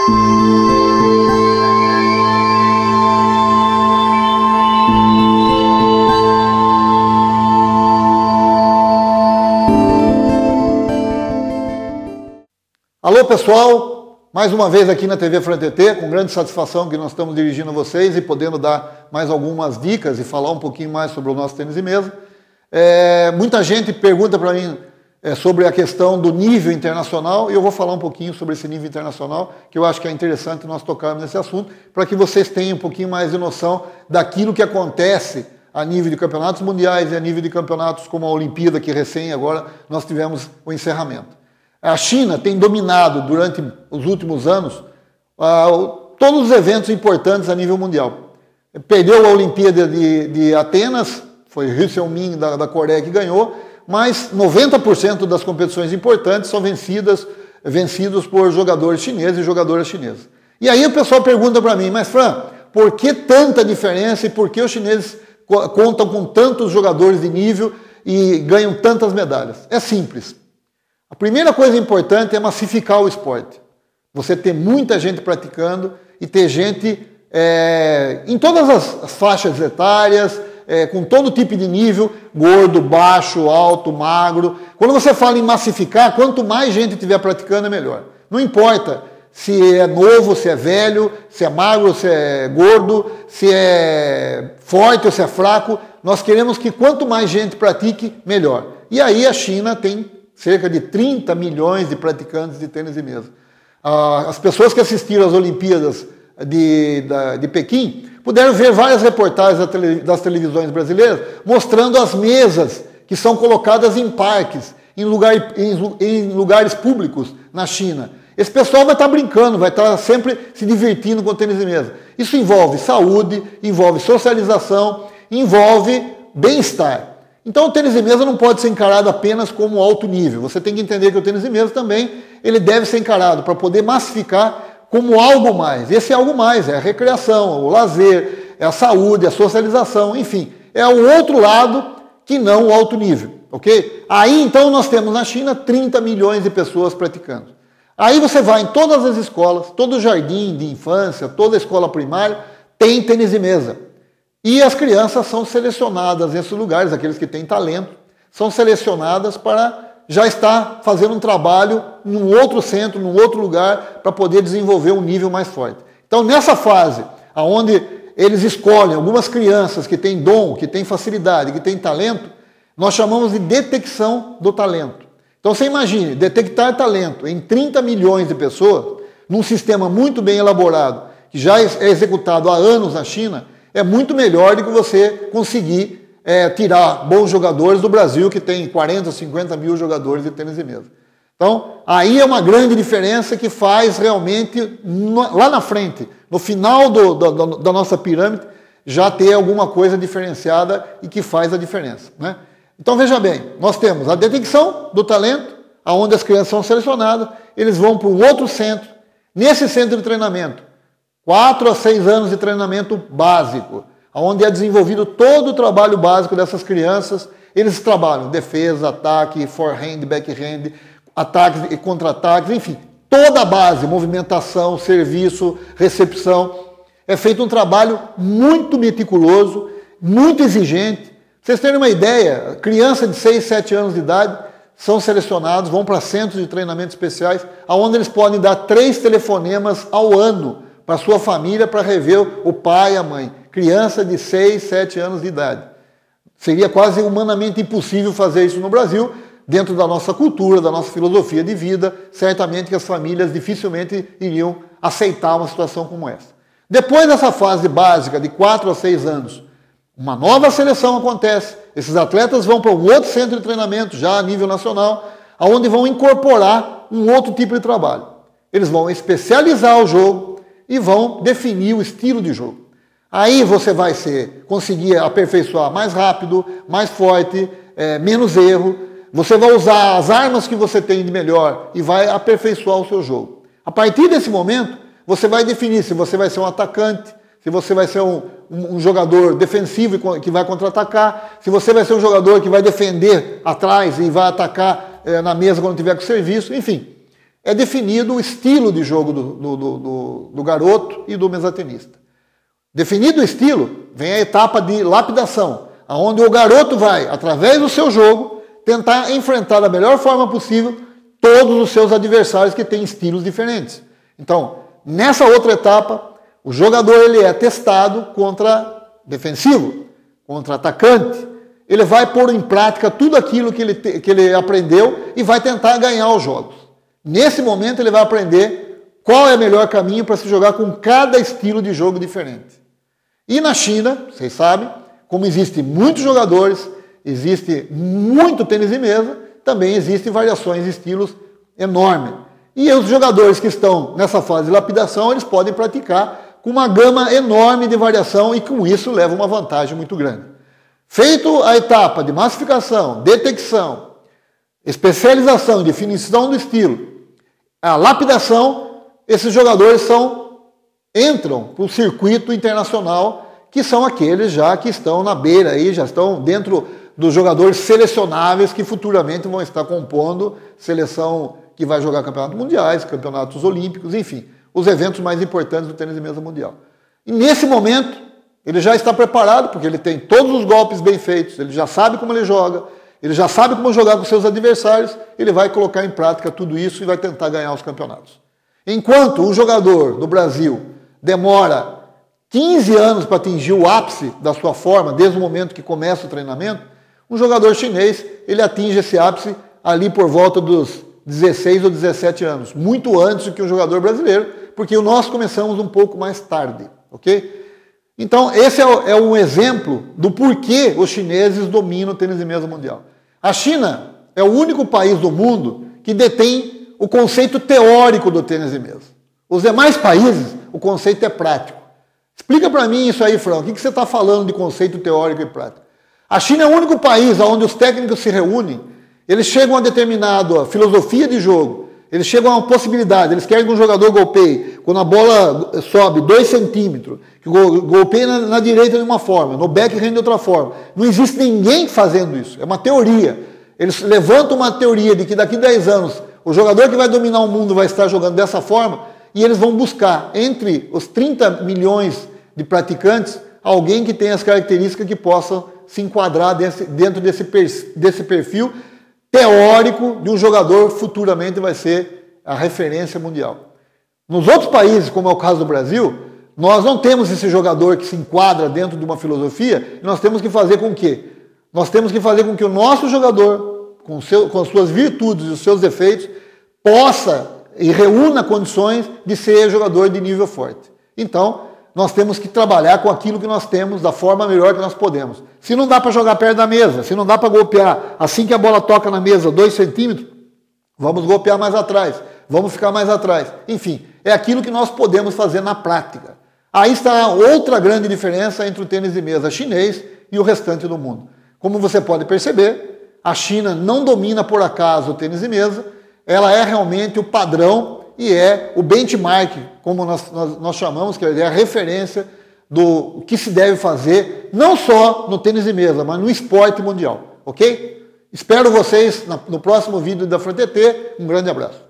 Alô pessoal, mais uma vez aqui na TV FranTT, com grande satisfação que nós estamos dirigindo a vocês e podendo dar mais algumas dicas e falar um pouquinho mais sobre o nosso tênis de mesa. Muita gente pergunta para mim sobre a questão do nível internacional e eu vou falar um pouquinho sobre esse nível internacional, que eu acho que é interessante nós tocarmos nesse assunto, para que vocês tenham um pouquinho mais de noção daquilo que acontece a nível de campeonatos mundiais e a nível de campeonatos como a Olimpíada, que recém agora nós tivemos o encerramento. A China tem dominado durante os últimos anos todos os eventos importantes a nível mundial. Perdeu a Olimpíada de Atenas, foi Ryu Seung-min da Coreia que ganhou, mas 90% das competições importantes são vencidos por jogadores chineses e jogadoras chinesas. E aí o pessoal pergunta para mim, mas Fran, por que tanta diferença e por que os chineses contam com tantos jogadores de nível e ganham tantas medalhas? É simples. A primeira coisa importante é massificar o esporte. Você ter muita gente praticando e ter gente em todas as faixas etárias, com todo tipo de nível, gordo, baixo, alto, magro. Quando você fala em massificar, quanto mais gente estiver praticando é melhor. Não importa se é novo, se é velho, se é magro, se é gordo, se é forte ou se é fraco. Nós queremos que quanto mais gente pratique, melhor. E aí a China tem cerca de 30 milhões de praticantes de tênis de mesa. As pessoas que assistiram às Olimpíadas de Pequim puderam ver várias reportagens das televisões brasileiras mostrando as mesas que são colocadas em parques, em lugares públicos na China. Esse pessoal vai estar brincando, vai estar sempre se divertindo com o tênis de mesa. Isso envolve saúde, envolve socialização, envolve bem-estar. Então o tênis de mesa não pode ser encarado apenas como alto nível. Você tem que entender que o tênis de mesa também ele deve ser encarado para poder massificar como algo mais. Esse é algo mais, é a recreação, o lazer, é a saúde, a socialização, enfim. É o outro lado que não o alto nível, ok? Aí então nós temos na China 30 milhões de pessoas praticando. Aí você vai em todas as escolas, todo jardim de infância, toda escola primária tem tênis de mesa. E as crianças são selecionadas nesses lugares, aqueles que têm talento, são selecionadas para já estar fazendo um trabalho num outro centro, num outro lugar, para poder desenvolver um nível mais forte. Então, nessa fase, onde eles escolhem algumas crianças que têm dom, que têm facilidade, que têm talento, nós chamamos de detecção do talento. Então, você imagine, detectar talento em 30 milhões de pessoas, num sistema muito bem elaborado, que já é executado há anos na China, é muito melhor do que você conseguir tirar bons jogadores do Brasil, que tem 40, 50 mil jogadores de tênis de mesa. Então, aí é uma grande diferença que faz realmente, lá na frente, no final da nossa pirâmide, já ter alguma coisa diferenciada e que faz a diferença, né? Então, veja bem, nós temos a detecção do talento, onde as crianças são selecionadas, eles vão para um outro centro. Nesse centro de treinamento, 4 a 6 anos de treinamento básico, onde é desenvolvido todo o trabalho básico dessas crianças. Eles trabalham defesa, ataque, forehand, backhand, ataques e contra-ataques, enfim, toda a base, movimentação, serviço, recepção. É feito um trabalho muito meticuloso, muito exigente. Pra vocês terem uma ideia, crianças de 6, 7 anos de idade são selecionados, vão para centros de treinamento especiais, onde eles podem dar 3 telefonemas ao ano para a sua família, para rever o pai e a mãe. Criança de 6, 7 anos de idade. Seria quase humanamente impossível fazer isso no Brasil, dentro da nossa cultura, da nossa filosofia de vida. Certamente que as famílias dificilmente iriam aceitar uma situação como essa. Depois dessa fase básica de 4 a 6 anos, uma nova seleção acontece. Esses atletas vão para um outro centro de treinamento, já a nível nacional, onde vão incorporar um outro tipo de trabalho. Eles vão especializar o jogo e vão definir o estilo de jogo. Aí você vai conseguir aperfeiçoar mais rápido, mais forte, menos erro. Você vai usar as armas que você tem de melhor e vai aperfeiçoar o seu jogo. A partir desse momento, você vai definir se você vai ser um atacante, se você vai ser um jogador defensivo que vai contra-atacar, se você vai ser um jogador que vai defender atrás e vai atacar na mesa quando tiver com serviço, enfim. é definido o estilo de jogo do garoto e do mesatenista. Definido o estilo, vem a etapa de lapidação, onde o garoto vai, através do seu jogo, tentar enfrentar da melhor forma possível todos os seus adversários que têm estilos diferentes. Então, nessa outra etapa, o jogador ele é testado contra defensivo, contra atacante. Ele vai pôr em prática tudo aquilo que ele aprendeu e vai tentar ganhar os jogos. Nesse momento ele vai aprender qual é o melhor caminho para se jogar com cada estilo de jogo diferente. E na China, vocês sabem, como existem muitos jogadores, existe muito tênis de mesa, também existem variações de estilos enormes. E os jogadores que estão nessa fase de lapidação, eles podem praticar com uma gama enorme de variação e com isso leva uma vantagem muito grande. Feito a etapa de massificação, detecção, especialização e definição do estilo, a lapidação, esses jogadores entram para o circuito internacional, que são aqueles já que estão na beira, aí, já estão dentro dos jogadores selecionáveis que futuramente vão estar compondo seleção que vai jogar campeonatos mundiais, campeonatos olímpicos, enfim, os eventos mais importantes do tênis de mesa mundial. E nesse momento, ele já está preparado, porque ele tem todos os golpes bem feitos, ele já sabe como ele joga, ele já sabe como jogar com seus adversários, ele vai colocar em prática tudo isso e vai tentar ganhar os campeonatos. Enquanto um jogador do Brasil demora 15 anos para atingir o ápice da sua forma, desde o momento que começa o treinamento, um jogador chinês, ele atinge esse ápice ali por volta dos 16 ou 17 anos, muito antes do que um jogador brasileiro, porque nós começamos um pouco mais tarde, ok? Então, esse é um exemplo do porquê os chineses dominam o tênis de mesa mundial. A China é o único país do mundo que detém o conceito teórico do tênis de mesa. Os demais países, o conceito é prático. Explica para mim isso aí, Fran, o que você está falando de conceito teórico e prático? A China é o único país onde os técnicos se reúnem, eles chegam a determinada filosofia de jogo, eles chegam a uma possibilidade, eles querem que um jogador golpeie, quando a bola sobe 2 centímetros, que golpeie na direita de uma forma, no backhand de outra forma. Não existe ninguém fazendo isso, é uma teoria. Eles levantam uma teoria de que daqui a 10 anos o jogador que vai dominar o mundo vai estar jogando dessa forma e eles vão buscar, entre os 30 milhões de praticantes, alguém que tenha as características que possam se enquadrar dentro desse perfil teórico de um jogador futuramente vai ser a referência mundial. Nos outros países, como é o caso do Brasil, nós não temos esse jogador que se enquadra dentro de uma filosofia, e nós temos que fazer com que? Nós temos que fazer com que o nosso jogador, com as suas virtudes e os seus defeitos, possa e reúna condições de ser jogador de nível forte. Então, nós temos que trabalhar com aquilo que nós temos da forma melhor que nós podemos. Se não dá para jogar perto da mesa, se não dá para golpear assim que a bola toca na mesa 2 centímetros, vamos golpear mais atrás, vamos ficar mais atrás. Enfim, é aquilo que nós podemos fazer na prática. Aí está outra grande diferença entre o tênis de mesa chinês e o restante do mundo. Como você pode perceber, a China não domina por acaso o tênis de mesa, ela é realmente o padrão e é o benchmark, como nós chamamos, que é a referência do que se deve fazer, não só no tênis de mesa, mas no esporte mundial, ok? Espero vocês no próximo vídeo da FranTT. Um grande abraço.